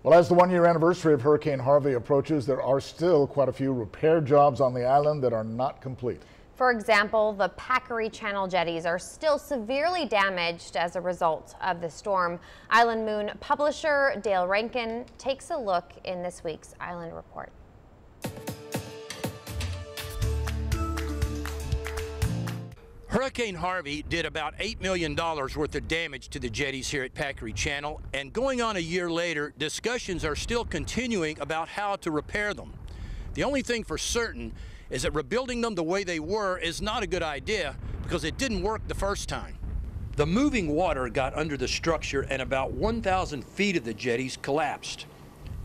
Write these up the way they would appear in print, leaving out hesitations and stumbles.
Well, as the one-year anniversary of Hurricane Harvey approaches, there are still quite a few repair jobs on the island that are not complete. For example, the Packery Channel jetties are still severely damaged as a result of the storm. Island Moon publisher Dale Rankin takes a look in this week's Island Report. Hurricane Harvey did about $8 million worth of damage to the jetties here at Packery Channel, and going on a year later, discussions are still continuing about how to repair them. The only thing for certain is that rebuilding them the way they were is not a good idea because it didn't work the first time. The moving water got under the structure and about 1,000 feet of the jetties collapsed.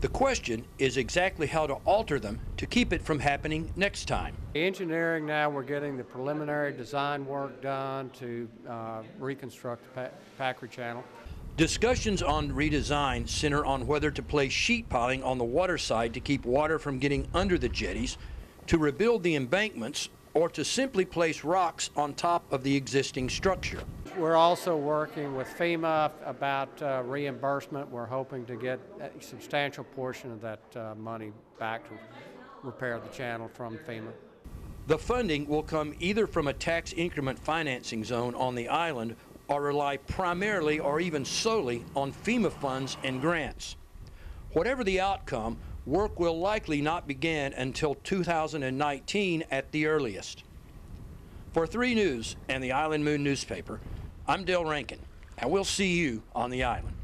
The question is exactly how to alter them to keep it from happening next time. The engineering now, we're getting the preliminary design work done to reconstruct the Packery Channel. Discussions on redesign center on whether to place sheet piling on the water side to keep water from getting under the jetties, to rebuild the embankments, or to simply place rocks on top of the existing structure. We're also working with FEMA about reimbursement. We're hoping to get a substantial portion of that money back to repair the channel from FEMA. The funding will come either from a tax increment financing zone on the island or rely primarily or even solely on FEMA funds and grants. Whatever the outcome, work will likely not begin until 2019 at the earliest. For 3 News and the Island Moon newspaper, I'm Dale Rankin, and we'll see you on the island.